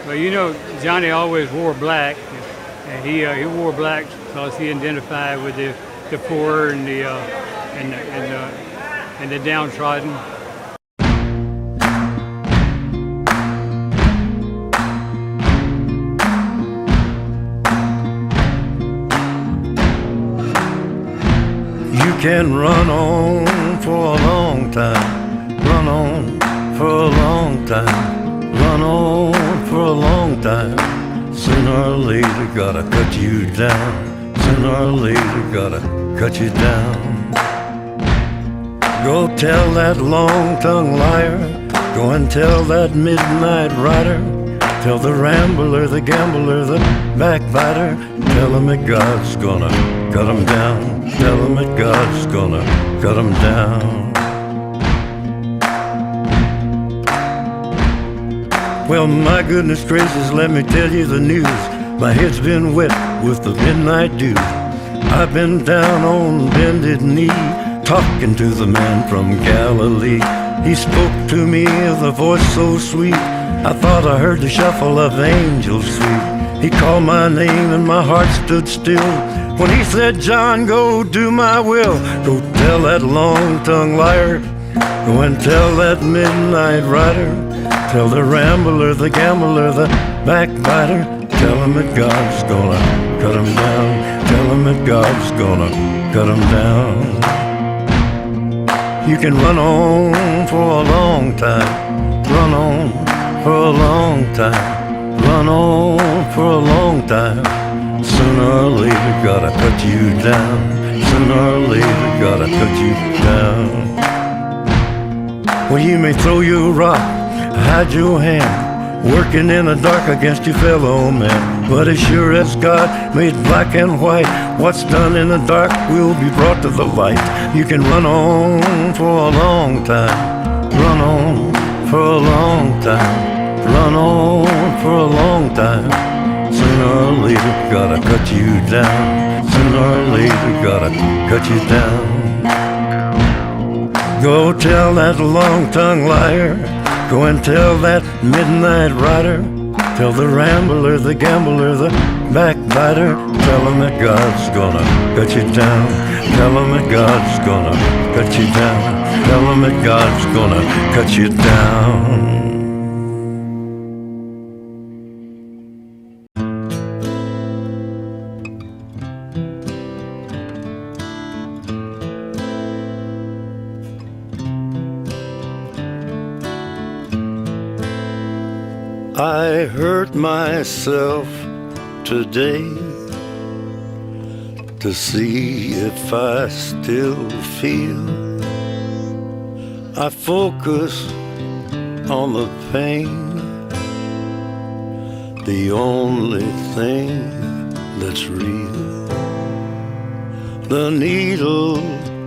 Well, you know, Johnny always wore black, and he wore black because he identified with the poor and the downtrodden. You can run on for a long time, run on for a long time, run on for a long time. Sooner or later gotta cut you down, sooner or later gotta cut you down. Go tell that long-tongued liar, go and tell that midnight rider, tell the rambler, the gambler, the backbiter, tell him that God's gonna cut him down, tell him that God's gonna cut him down. Well, my goodness gracious, let me tell you the news. My head's been wet with the midnight dew. I've been down on bended knee, talking to the man from Galilee. He spoke to me with a voice so sweet, I thought I heard the shuffle of angels sweet. He called my name and my heart stood still when he said, John, go do my will. Go tell that long-tongued liar, go and tell that midnight rider, tell the rambler, the gambler, the backbiter, tell him that God's gonna cut him down, tell him that God's gonna cut him down. You can run on for a long time, run on for a long time, run on for a long time. Sooner or later gotta cut you down, sooner or later gotta cut you down. Well, you may throw your rock, hide your hand, working in the dark against your fellow man, but as sure as God made black and white, what's done in the dark will be brought to the light. You can run on for a long time, run on for a long time, run on for a long time. Sooner or later gotta cut you down, sooner or later gotta cut you down. Go tell that long-tongued liar, go and tell that midnight rider, tell the rambler, the gambler, the backbiter, tell him that God's gonna cut you down, tell him that God's gonna cut you down, tell him that God's gonna cut you down. I hurt myself today to see if I still feel. I focus on the pain, the only thing that's real. The needle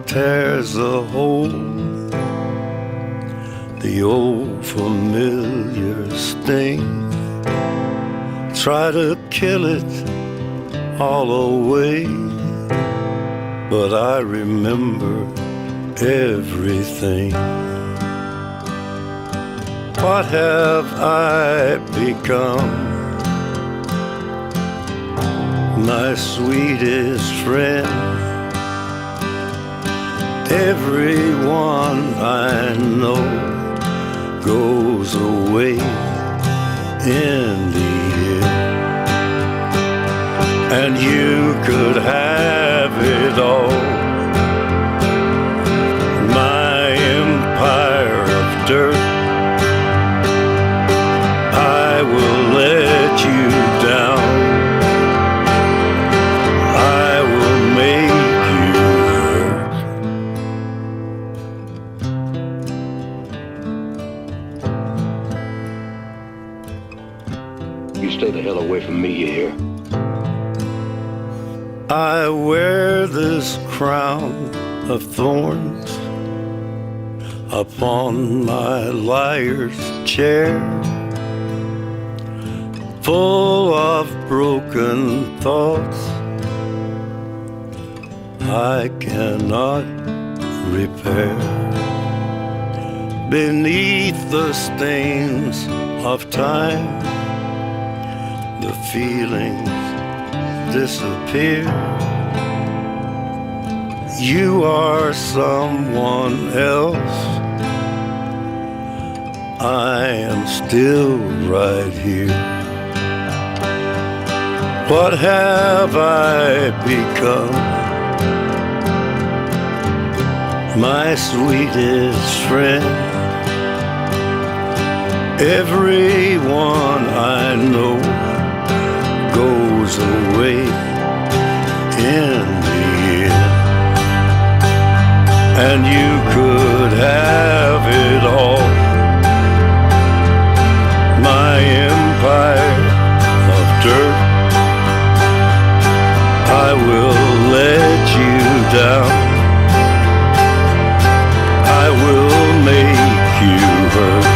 tears a hole, the old familiar sting. Try to kill it all away, but I remember everything. What have I become? My sweetest friend. Everyone I know goes away in the end, and you could have it all. My empire of dirt, I will let you down. I will make you hurt. You stay the hell away from me, you hear? I wear this crown of thorns upon my liar's chair, full of broken thoughts I cannot repair. Beneath the stains of time, the feelings disappear. You are someone else. I am still right here. What have I become? My sweetest friend. Everyone I know goes away in the end. And you could have it all. My empire of dirt, I will let you down. I will make you hurt.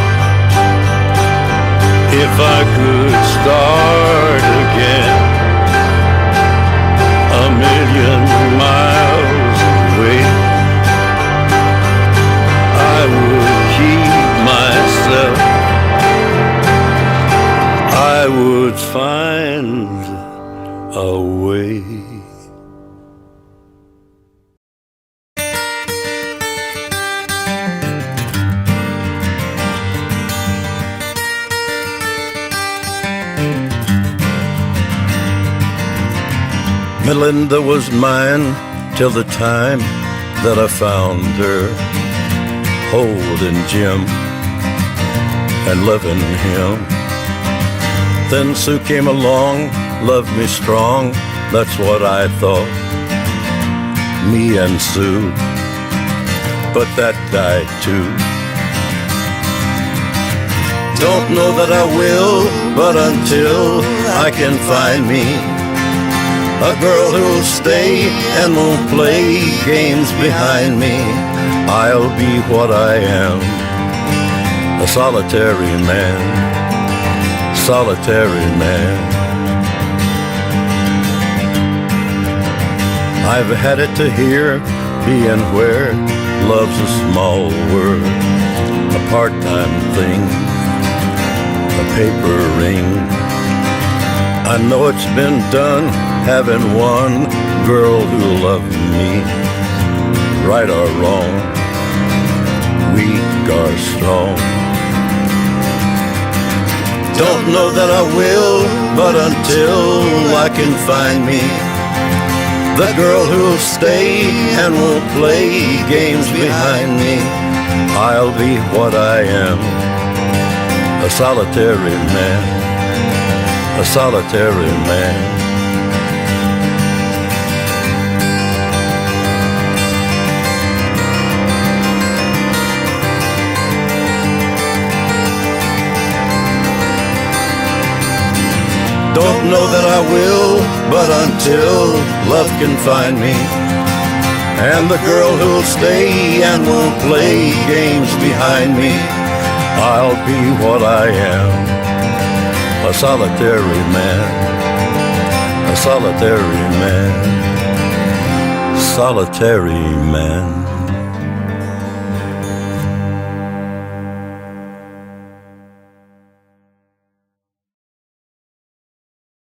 If I could start again, a million miles away, I would keep myself. I would find a way. Melinda was mine till the time that I found her, holding Jim and loving him. Then Sue came along, loved me strong, that's what I thought, me and Sue, but that died too. Don't know that I will, but until I can find me a girl who'll stay and won't play games behind me, I'll be what I am, a solitary man, solitary man. I've had it to hear, being where love's a small word, a part-time thing, a paper ring. I know it's been done, having one girl who loved me, right or wrong, weak or strong. Don't know that I will, but until I can find me the girl who'll stay and won't play games behind me, I'll be what I am, a solitary man, a solitary man. Don't know that I will, but until love can find me, and the girl who'll stay and won't play games behind me, I'll be what I am, a solitary man, a solitary man, solitary man.